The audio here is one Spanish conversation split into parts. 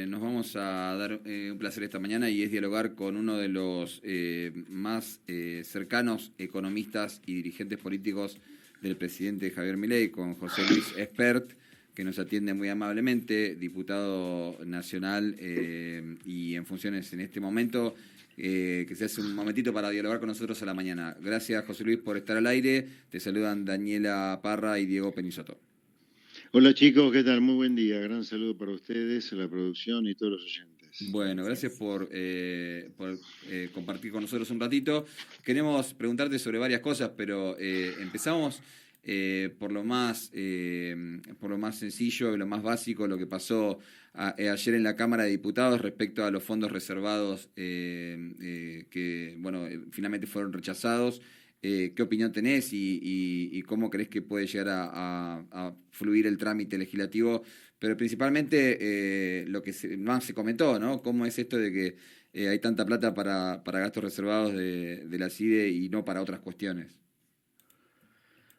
nos vamos a dar un placer esta mañana y es dialogar con uno de los más cercanos economistas y dirigentes políticos del presidente Javier Milei, con José Luis Espert, que nos atiende muy amablemente, diputado nacional y en funciones en este momento, que se hace un momentito para dialogar con nosotros a la mañana. Gracias, José Luis, por estar al aire. Te saludan Daniela Parra y Diego Penisoto. Hola chicos, ¿qué tal? Muy buen día. Gran saludo para ustedes, a la producción y todos los oyentes. Bueno, gracias por compartir con nosotros un ratito. Queremos preguntarte sobre varias cosas, pero empezamos por lo más sencillo, lo más básico, lo que pasó ayer en la Cámara de Diputados respecto a los fondos reservados que finalmente fueron rechazados. ¿Qué opinión tenés y cómo crees que puede llegar a fluir el trámite legislativo? Pero principalmente lo que más se comentó, ¿no? ¿Cómo es esto de que hay tanta plata para gastos reservados de la CIDE y no para otras cuestiones?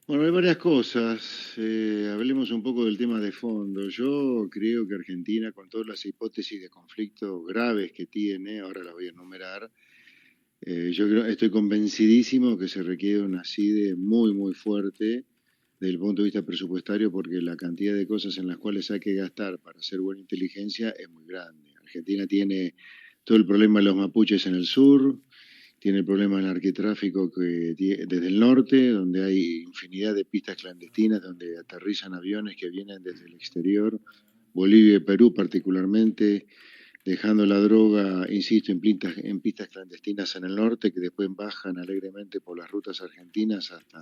Bueno, hay varias cosas. Hablemos un poco del tema de fondo. Yo creo que Argentina, con todas las hipótesis de conflicto graves que tiene, ahora las voy a enumerar, estoy convencidísimo que se requiere una CIDE muy, muy fuerte desde el punto de vista presupuestario, porque la cantidad de cosas en las cuales hay que gastar para hacer buena inteligencia es muy grande. Argentina tiene todo el problema de los mapuches en el sur, tiene el problema del narcotráfico desde el norte, donde hay infinidad de pistas clandestinas, donde aterrizan aviones que vienen desde el exterior, Bolivia y Perú particularmente, dejando la droga, insisto, en pistas clandestinas en el norte, que después bajan alegremente por las rutas argentinas hasta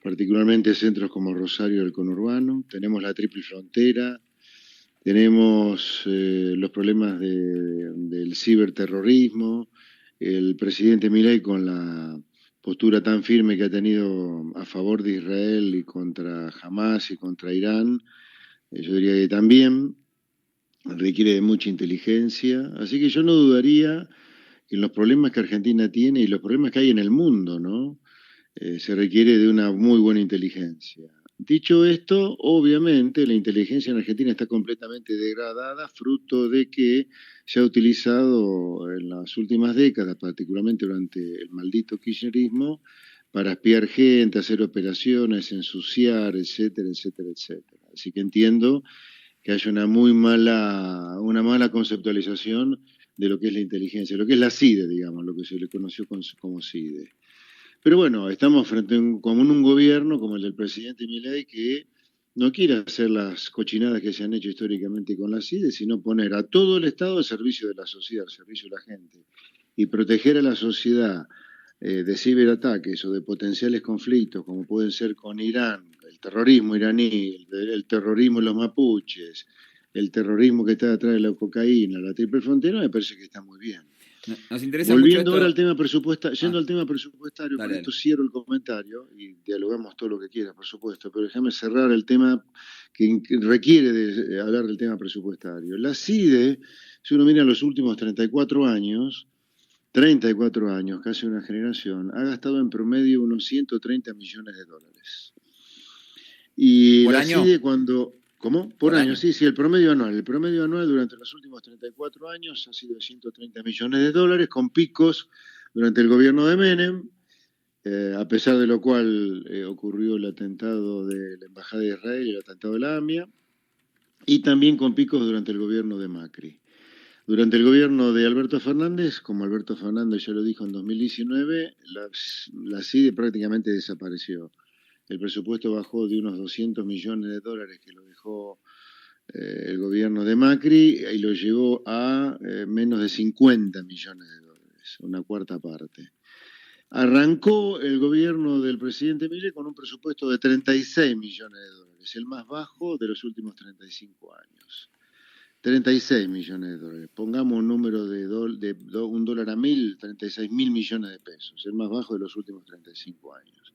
particularmente centros como Rosario del conurbano. Tenemos la triple frontera, tenemos los problemas del ciberterrorismo, el presidente Milei con la postura tan firme que ha tenido a favor de Israel y contra Hamas y contra Irán, yo diría que también requiere de mucha inteligencia, así que yo no dudaría que en los problemas que Argentina tiene y los problemas que hay en el mundo, ¿no? Se requiere de una muy buena inteligencia. Dicho esto, obviamente la inteligencia en Argentina está completamente degradada, fruto de que se ha utilizado en las últimas décadas, particularmente durante el maldito kirchnerismo, para espiar gente, hacer operaciones, ensuciar, etcétera, etcétera, etcétera. Así que entiendo que haya una mala conceptualización de lo que es la inteligencia, lo que es la CIDE, digamos, lo que se le conoció como CIDE. Pero bueno, estamos frente a un gobierno como el del presidente Milei que no quiere hacer las cochinadas que se han hecho históricamente con la CIDE, sino poner a todo el Estado al servicio de la sociedad, al servicio de la gente, y proteger a la sociedad de ciberataques o de potenciales conflictos, como pueden ser con Irán, el terrorismo iraní, el terrorismo de los mapuches, el terrorismo que está detrás de la cocaína, la triple frontera, me parece que está muy bien. Nos interesa Volviendo mucho ahora esto. al tema presupuestario, yendo al tema presupuestario, Dale, con esto dale. cierro el comentario y dialogamos todo lo que quieras, por supuesto, pero déjame cerrar el tema que requiere de hablar del tema presupuestario. La CIDE, si uno mira los últimos 34 años, casi una generación, ha gastado en promedio unos 130 millones de dólares. Y ¿Por la año? CIDE cuando... ¿Cómo? Por año, año. sí, el promedio anual. El promedio anual durante los últimos 34 años ha sido de 130 millones de dólares, con picos durante el gobierno de Menem, a pesar de lo cual ocurrió el atentado de la Embajada de Israel y el atentado de la AMIA, y también con picos durante el gobierno de Macri. Durante el gobierno de Alberto Fernández, como Alberto Fernández ya lo dijo en 2019, la CIDE prácticamente desapareció. El presupuesto bajó de unos 200 millones de dólares que lo dejó el gobierno de Macri y lo llevó a menos de 50 millones de dólares, una cuarta parte. Arrancó el gobierno del presidente Milei con un presupuesto de 36 millones de dólares, el más bajo de los últimos 35 años. 36 millones de dólares. Pongamos un número de un dólar a 36.000 millones de pesos, el más bajo de los últimos 35 años.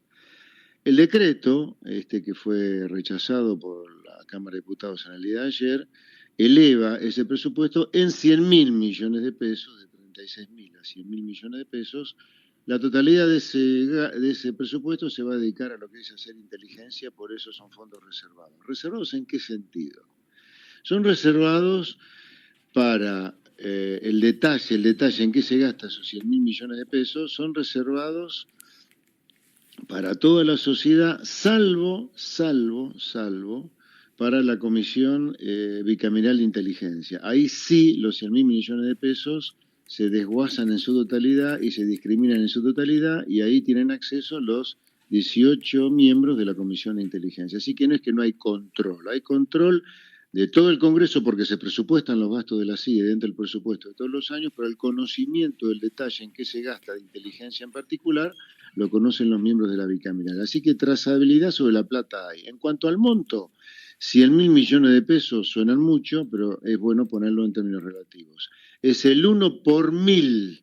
El decreto, que fue rechazado por la Cámara de Diputados en el día de ayer, eleva ese presupuesto en 100.000 millones de pesos, de 36.000 a 100.000 millones de pesos. La totalidad de ese presupuesto se va a dedicar a lo que es hacer inteligencia, por eso son fondos reservados. ¿Reservados en qué sentido? Son reservados para el detalle en qué se gasta esos 100.000 millones de pesos, son reservados para toda la sociedad, salvo para la Comisión Bicameral de Inteligencia. Ahí sí los 100.000 millones de pesos se desguazan en su totalidad y se discriminan en su totalidad, y ahí tienen acceso los 18 miembros de la Comisión de Inteligencia. Así que no hay control de todo el Congreso porque se presupuestan los gastos de la CIE dentro del presupuesto de todos los años, pero el conocimiento del detalle en qué se gasta de inteligencia en particular lo conocen los miembros de la bicameral. Así que trazabilidad sobre la plata hay. En cuanto al monto, 100.000 millones de pesos suenan mucho, pero es bueno ponerlo en términos relativos. Es el 1 por mil,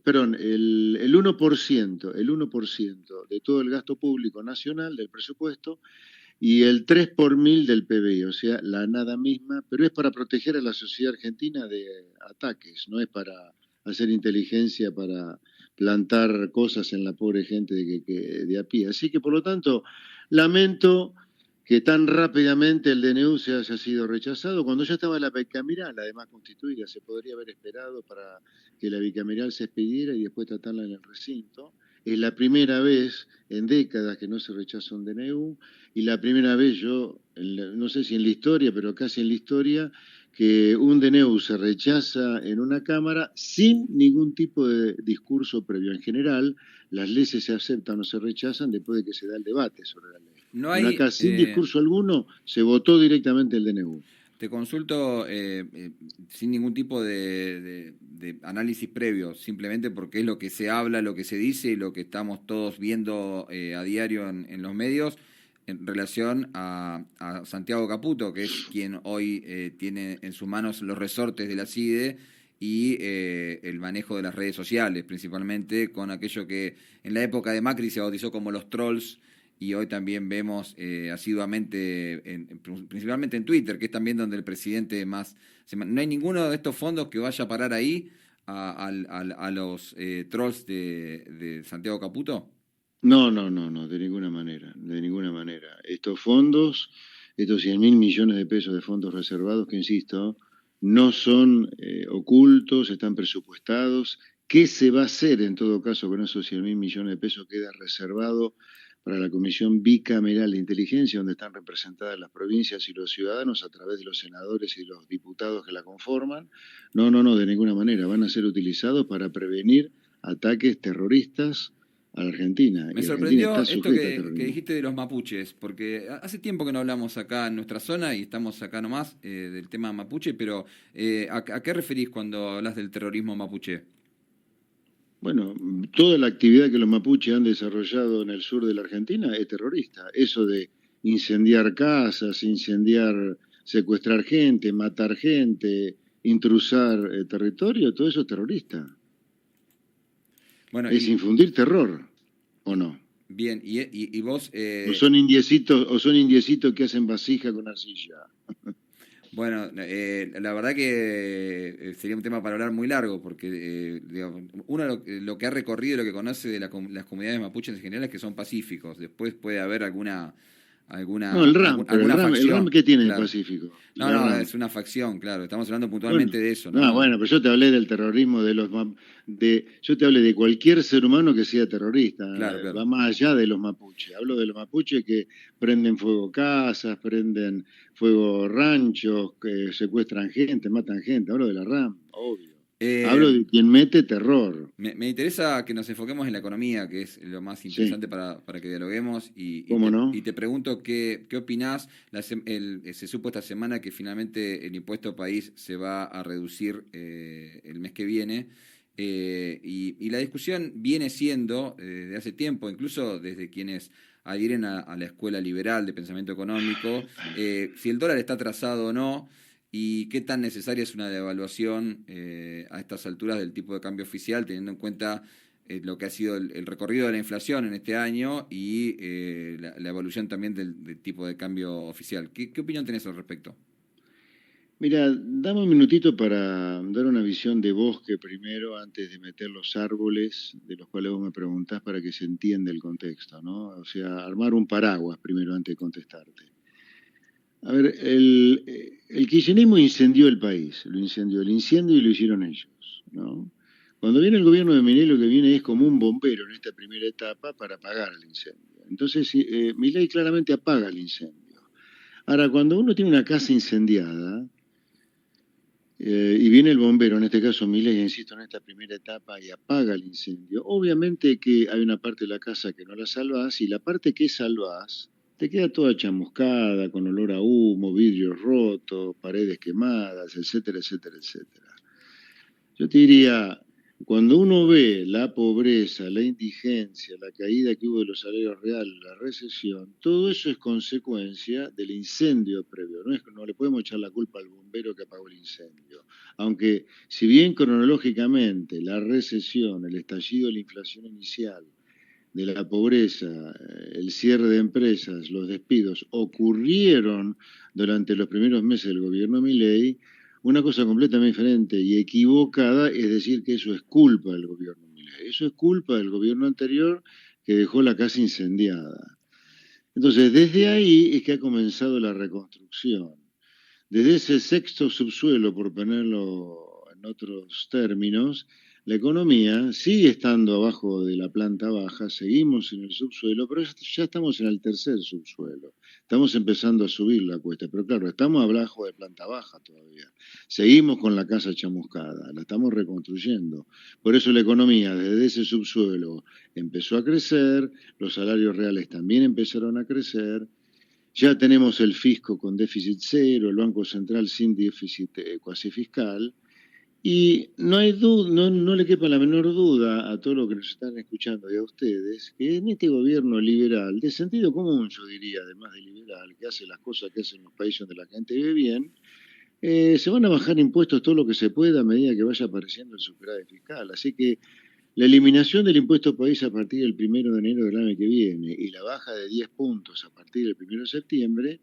perdón, el 1% de todo el gasto público nacional del presupuesto, y el 3 por mil del PBI, o sea, la nada misma, pero es para proteger a la sociedad argentina de ataques, no es para hacer inteligencia, para plantar cosas en la pobre gente de a pie. Así que, por lo tanto, lamento que tan rápidamente el DNU se haya sido rechazado, cuando ya estaba la bicameral, además constituida. Se podría haber esperado para que la bicameral se expidiera y después tratarla en el recinto. Es la primera vez en décadas que no se rechaza un DNU, y la primera vez, no sé si en la historia, pero casi en la historia, que un DNU se rechaza en una Cámara sin ningún tipo de discurso previo. En general, las leyes se aceptan o se rechazan después de que se da el debate sobre la ley. No Bueno, hay, acá, sin discurso alguno, se votó directamente el DNU. te consulto sin ningún tipo de análisis previo, simplemente porque es lo que se habla, lo que se dice y lo que estamos todos viendo a diario en los medios en relación a Santiago Caputo, que es quien hoy tiene en sus manos los resortes de la CIDE y el manejo de las redes sociales, principalmente con aquello que en la época de Macri se bautizó como los trolls, y hoy también vemos asiduamente, principalmente en Twitter, que es también donde el presidente más... No hay ninguno de estos fondos que vaya a parar ahí a los trolls de Santiago Caputo. No, de ninguna manera, de ninguna manera. Estos fondos, estos 100.000 millones de pesos de fondos reservados, que insisto, no son ocultos, están presupuestados. ¿Qué se va a hacer en todo caso con esos 100.000 millones de pesos? Queda reservado para la Comisión Bicameral de Inteligencia, donde están representadas las provincias y los ciudadanos a través de los senadores y los diputados que la conforman. No, de ninguna manera. Van a ser utilizados para prevenir ataques terroristas a la Argentina. Me Y Argentina sorprendió está esto sujeta a que terrorismo. dijiste de los mapuches, porque hace tiempo que no hablamos acá en nuestra zona y estamos acá nomás del tema mapuche, pero ¿a qué referís cuando hablas del terrorismo mapuche? Bueno, toda la actividad que los mapuches han desarrollado en el sur de la Argentina es terrorista. Eso de incendiar casas, secuestrar gente, matar gente, intrusar territorio, todo eso es terrorista. Bueno, Es infundir terror, ¿o no? bien, y vos... O son indiecitos que hacen vasija con arcilla. Bueno, la verdad que sería un tema para hablar muy largo, porque digamos, uno lo que ha recorrido y lo que conoce de las comunidades mapuches en general es que son pacíficos. Después puede haber alguna No, pero el RAM, facción, ¿qué tiene de claro. pacífico? La No, RAM. es una facción, claro. Estamos hablando Bueno, puntualmente de eso, no, ¿no? bueno, pero yo te hablé del terrorismo yo te hablé de cualquier ser humano que sea terrorista, Claro, claro. va más allá de los mapuches. Hablo de los mapuches que prenden fuego casas, prenden fuego ranchos, que secuestran gente, matan gente. Hablo de la RAM, obvio. Hablo Eh, de quien mete terror. me interesa que nos enfoquemos en la economía, que es lo más Sí, interesante para que dialoguemos, ¿cómo no? y te pregunto qué opinás. Se supo esta semana que finalmente el impuesto país se va a reducir el mes que viene, y la discusión viene siendo desde hace tiempo, incluso desde quienes adhieren a la escuela liberal de pensamiento económico, si el dólar está atrasado o no. ¿Y qué tan necesaria es una devaluación a estas alturas del tipo de cambio oficial, teniendo en cuenta lo que ha sido el recorrido de la inflación en este año y la evolución también del tipo de cambio oficial? ¿Qué opinión tenés al respecto? Mira, dame un minutito para dar una visión de bosque primero, antes de meter los árboles de los cuales vos me preguntás, para que se entienda el contexto, ¿no? O sea, armar un paraguas primero antes de contestarte. A ver, el kirchnerismo incendió el país, lo incendió, el incendio y lo hicieron ellos, ¿no? Cuando viene el gobierno de Milei, lo que viene es como un bombero en esta primera etapa para apagar el incendio. Entonces, Milei claramente apaga el incendio. Ahora, cuando uno tiene una casa incendiada, y viene el bombero, en este caso Milei, insisto, en esta primera etapa y apaga el incendio, obviamente que hay una parte de la casa que no la salvás y la parte que salvás te queda toda chamuscada, con olor a humo, vidrios rotos, paredes quemadas, etcétera, etcétera, etcétera. Yo te diría, cuando uno ve la pobreza, la indigencia, la caída que hubo de los salarios reales, la recesión, todo eso es consecuencia del incendio previo. No le podemos echar la culpa al bombero que apagó el incendio. Aunque, si bien cronológicamente la recesión, el estallido de la inflación inicial, de la pobreza, el cierre de empresas, los despidos, ocurrieron durante los primeros meses del gobierno Milei, una cosa completamente diferente y equivocada es decir que eso es culpa del gobierno Milei. Eso es culpa del gobierno anterior que dejó la casa incendiada. Entonces, desde ahí es que ha comenzado la reconstrucción. Desde ese sexto subsuelo, por ponerlo en otros términos, la economía sigue estando abajo de la planta baja, seguimos en el subsuelo, pero ya estamos en el tercer subsuelo. Estamos empezando a subir la cuesta, pero claro, estamos abajo de planta baja todavía. Seguimos con la casa chamuscada, la estamos reconstruyendo. Por eso la economía desde ese subsuelo empezó a crecer, los salarios reales también empezaron a crecer. Ya tenemos el fisco con déficit cero, el Banco Central sin déficit cuasi fiscal, y no hay no le quepa la menor duda a todos los que nos están escuchando y a ustedes, que en este gobierno liberal, de sentido común yo diría, además de liberal, que hace las cosas que hacen los países donde la gente vive bien, se van a bajar impuestos todo lo que se pueda a medida que vaya apareciendo el superávit fiscal. Así que la eliminación del impuesto país a partir del 1 de enero del año que viene y la baja de 10 puntos a partir del 1 de septiembre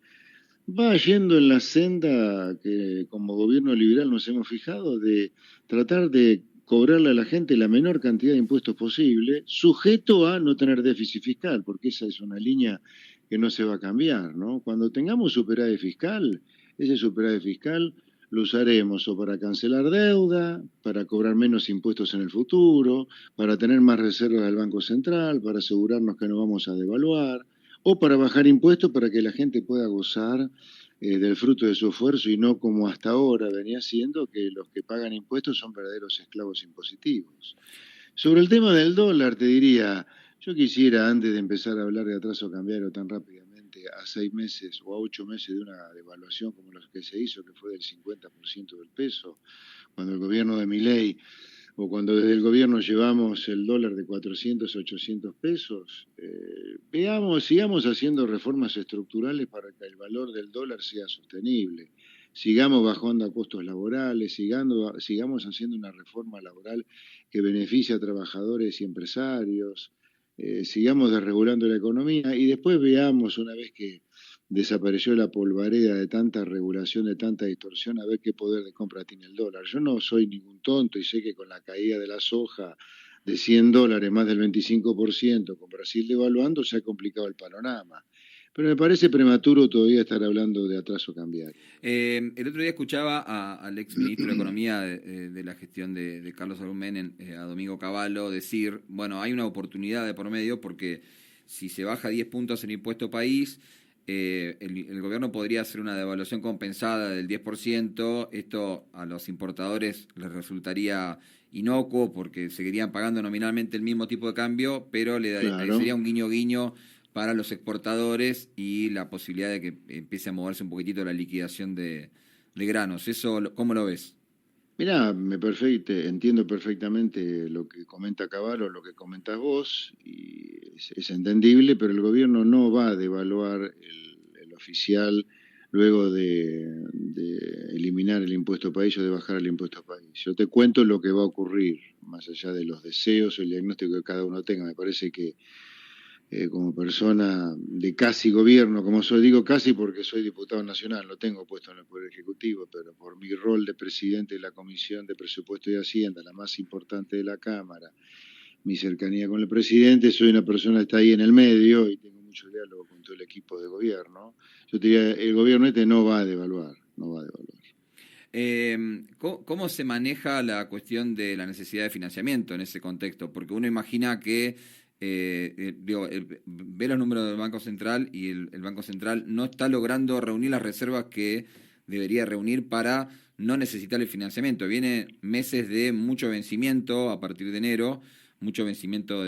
va yendo en la senda que como gobierno liberal nos hemos fijado de tratar de cobrarle a la gente la menor cantidad de impuestos posible, sujeto a no tener déficit fiscal, porque esa es una línea que no se va a cambiar, ¿no? Cuando tengamos superávit fiscal, ese superávit fiscal lo usaremos o para cancelar deuda, para cobrar menos impuestos en el futuro, para tener más reservas del Banco Central, para asegurarnos que no vamos a devaluar, o para bajar impuestos para que la gente pueda gozar del fruto de su esfuerzo y no como hasta ahora venía siendo que los que pagan impuestos son verdaderos esclavos impositivos. Sobre el tema del dólar te diría, yo quisiera antes de empezar a hablar de atraso cambiario tan rápidamente a 6 meses o a 8 meses de una devaluación como la que se hizo, que fue del 50% del peso, cuando el gobierno de Milei o cuando desde el gobierno llevamos el dólar de 400 a 800 pesos, sigamos haciendo reformas estructurales para que el valor del dólar sea sostenible. Sigamos bajando a costos laborales, sigamos haciendo una reforma laboral que beneficie a trabajadores y empresarios, sigamos desregulando la economía y después veamos, una vez que desapareció la polvareda de tanta regulación, de tanta distorsión, a ver qué poder de compra tiene el dólar. Yo no soy ningún tonto y sé que con la caída de la soja de $100, más del 25%, con Brasil devaluando, se ha complicado el panorama. Pero me parece prematuro todavía estar hablando de atraso cambiario. El otro día escuchaba al ex ministro de Economía de la gestión de Carlos Saúl Menem, a Domingo Cavallo, decir, bueno, hay una oportunidad de por medio porque si se baja 10 puntos el impuesto país, el gobierno podría hacer una devaluación compensada del 10%. Esto a los importadores les resultaría inocuo porque seguirían pagando nominalmente el mismo tipo de cambio, pero Claro. sería un guiño guiño para los exportadores y la posibilidad de que empiece a moverse un poquitito la liquidación de granos. ¿Eso cómo lo ves? Mirá, entiendo perfectamente lo que comenta Cavallo, lo que comentas vos, y es entendible, pero el gobierno no va a devaluar el oficial luego de eliminar el impuesto país o de bajar el impuesto país. Yo te cuento lo que va a ocurrir, más allá de los deseos o el diagnóstico que cada uno tenga. Me parece que como persona de casi gobierno, como soy, digo casi porque soy diputado nacional, lo tengo puesto en el Poder Ejecutivo, pero por mi rol de presidente de la Comisión de Presupuesto y Hacienda, la más importante de la Cámara, mi cercanía con el presidente, soy una persona que está ahí en el medio y tengo mucho diálogo con todo el equipo de gobierno. Yo te diría, el gobierno no va a devaluar, no va a devaluar. ¿Cómo se maneja la cuestión de la necesidad de financiamiento en ese contexto? Porque uno imagina que ve los números del Banco Central y el Banco Central no está logrando reunir las reservas que debería reunir para no necesitar el financiamiento. Viene meses de mucho vencimiento a partir de enero, mucho vencimiento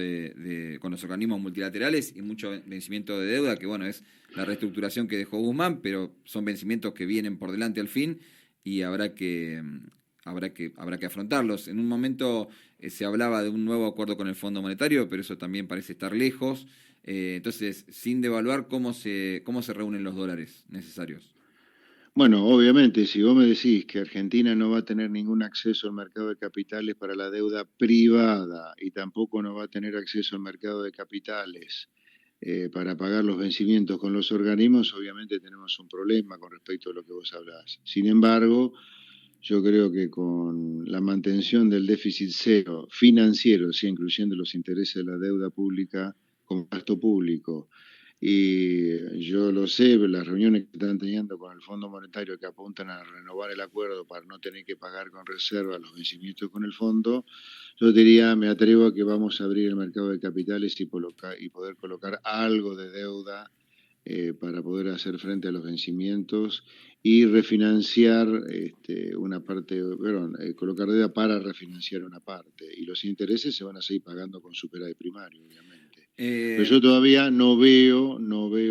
con los organismos multilaterales y mucho vencimiento de deuda, que bueno, es la reestructuración que dejó Guzmán, pero son vencimientos que vienen por delante al fin y habrá que afrontarlos. En un momento se hablaba de un nuevo acuerdo con el Fondo Monetario, pero eso también parece estar lejos. Entonces, sin devaluar, ¿cómo se reúnen los dólares necesarios? Bueno, obviamente, si vos me decís que Argentina no va a tener ningún acceso al mercado de capitales para la deuda privada y tampoco no va a tener acceso al mercado de capitales para pagar los vencimientos con los organismos, obviamente tenemos un problema con respecto a lo que vos hablás. Sin embargo, yo creo que con la mantención del déficit cero financiero, sí, incluyendo los intereses de la deuda pública con gasto público, y yo lo sé, las reuniones que están teniendo con el Fondo Monetario que apuntan a renovar el acuerdo para no tener que pagar con reserva los vencimientos con el fondo, yo diría, me atrevo a que vamos a abrir el mercado de capitales y poder colocar algo de deuda para poder hacer frente a los vencimientos y refinanciar una parte, perdón, colocar deuda para refinanciar una parte. Y los intereses se van a seguir pagando con superávit primario, obviamente. Pero yo todavía no veo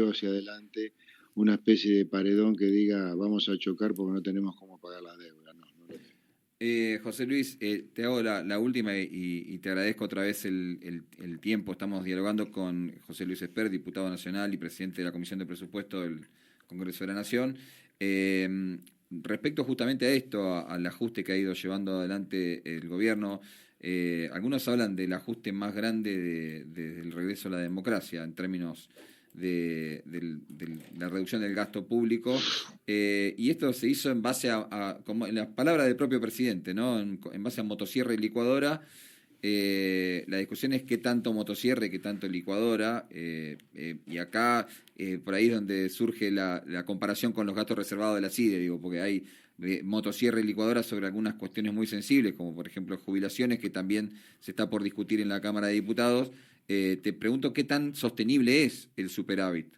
hacia adelante una especie de paredón que diga vamos a chocar porque no tenemos cómo pagar la deuda. No lo veo. José Luis, te hago la última y te agradezco otra vez el tiempo. Estamos dialogando con José Luis Espert, diputado nacional y presidente de la Comisión de Presupuesto del Congreso de la Nación. Respecto justamente a esto, al ajuste que ha ido llevando adelante el gobierno, algunos hablan del ajuste más grande desde el regreso a la democracia en términos de la reducción del gasto público, y esto se hizo en base como en las palabras del propio presidente, ¿no? En base a motosierra y licuadora. La discusión es qué tanto motosierra y qué tanto licuadora, y acá por ahí es donde surge la comparación con los gastos reservados de la CIDE, digo, porque hay motosierra y licuadora sobre algunas cuestiones muy sensibles, como por ejemplo jubilaciones, que también se está por discutir en la Cámara de Diputados. Te pregunto qué tan sostenible es el superávit.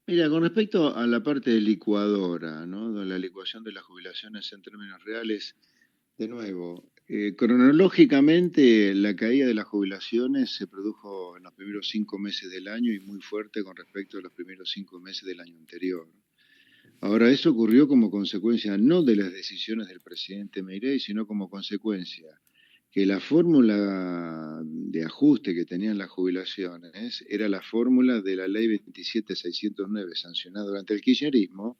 Mira, con respecto a la parte de licuadora, ¿no? De la licuación de las jubilaciones en términos reales, de nuevo, cronológicamente la caída de las jubilaciones se produjo en los primeros 5 meses del año y muy fuerte con respecto a los primeros 5 meses del año anterior. Ahora, eso ocurrió como consecuencia no de las decisiones del presidente Milei, sino como consecuencia que la fórmula de ajuste que tenían las jubilaciones era la fórmula de la ley 27609 sancionada durante el kirchnerismo,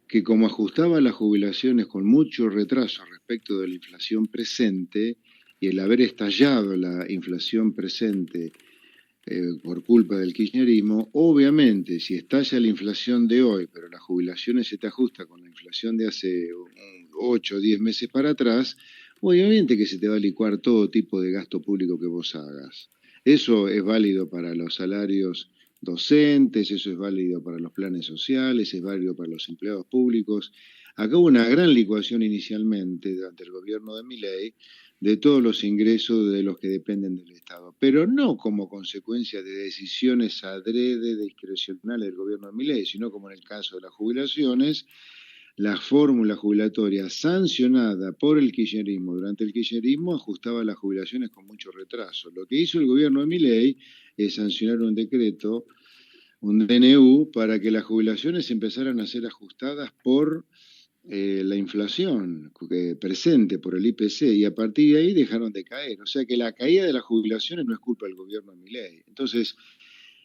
que como ajustaba las jubilaciones con mucho retraso respecto de la inflación presente y el haber estallado la inflación presente por culpa del kirchnerismo, obviamente si estalla la inflación de hoy, pero las jubilaciones se te ajusta con la inflación de hace 8 o 10 meses para atrás, obviamente que se te va a licuar todo tipo de gasto público que vos hagas. Eso es válido para los salarios docentes, eso es válido para los planes sociales, es válido para los empleados públicos. Acá hubo una gran licuación inicialmente durante el gobierno de Milei de todos los ingresos de los que dependen del Estado, pero no como consecuencia de decisiones adrede discrecionales del gobierno de Milei, sino como en el caso de las jubilaciones, la fórmula jubilatoria sancionada por el kirchnerismo durante el kirchnerismo ajustaba las jubilaciones con mucho retraso. Lo que hizo el gobierno de Milei es sancionar un decreto, un DNU, para que las jubilaciones empezaran a ser ajustadas por la inflación presente por el IPC, y a partir de ahí dejaron de caer. O sea que la caída de las jubilaciones no es culpa del gobierno de Milei. Entonces,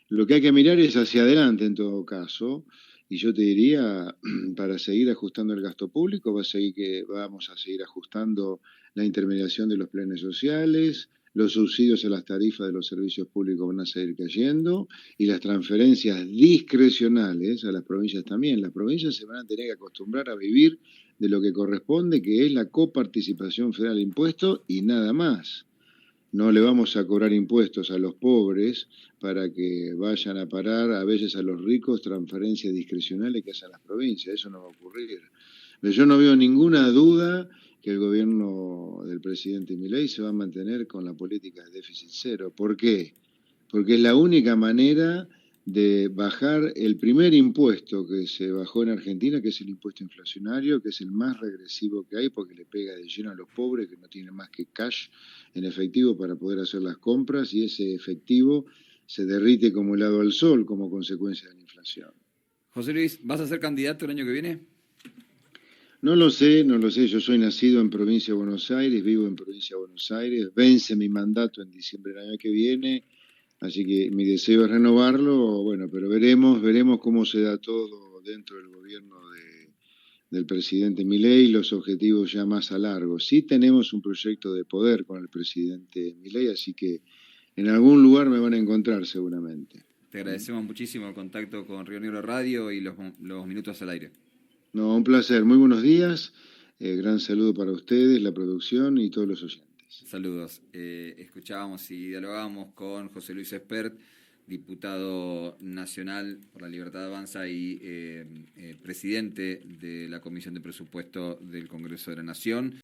lo que hay que mirar es hacia adelante en todo caso, y yo te diría, para seguir ajustando el gasto público, vamos a seguir ajustando la intermediación de los planes sociales, los subsidios a las tarifas de los servicios públicos van a seguir cayendo, y las transferencias discrecionales a las provincias también. Las provincias se van a tener que acostumbrar a vivir de lo que corresponde, que es la coparticipación federal de impuestos y nada más. no le vamos a cobrar impuestos a los pobres para que vayan a parar a veces a los ricos transferencias discrecionales que hacen las provincias. Eso no va a ocurrir. Pero yo no veo ninguna duda que el gobierno del presidente Milei se va a mantener con la política de déficit cero. ¿Por qué? Porque es la única manera de bajar el primer impuesto que se bajó en Argentina, que es el impuesto inflacionario, que es el más regresivo que hay porque le pega de lleno a los pobres que no tienen más que cash en efectivo para poder hacer las compras, y ese efectivo se derrite como helado al sol como consecuencia de la inflación. José Luis, ¿vas a ser candidato el año que viene? No lo sé, no lo sé. Yo soy nacido en provincia de Buenos Aires, vivo en provincia de Buenos Aires, vence mi mandato en diciembre del año que viene, así que mi deseo es renovarlo, bueno, pero veremos cómo se da todo dentro del gobierno del presidente Milei, los objetivos ya más a largo. Sí tenemos un proyecto de poder con el presidente Milei, así que en algún lugar me van a encontrar seguramente. Te agradecemos muchísimo el contacto con Río Negro Radio y los minutos al aire. No, un placer. Muy buenos días. Gran saludo para ustedes, la producción y todos los oyentes. Saludos. Escuchábamos y dialogábamos con José Luis Espert, diputado nacional por la Libertad Avanza y presidente de la Comisión de Presupuesto del Congreso de la Nación.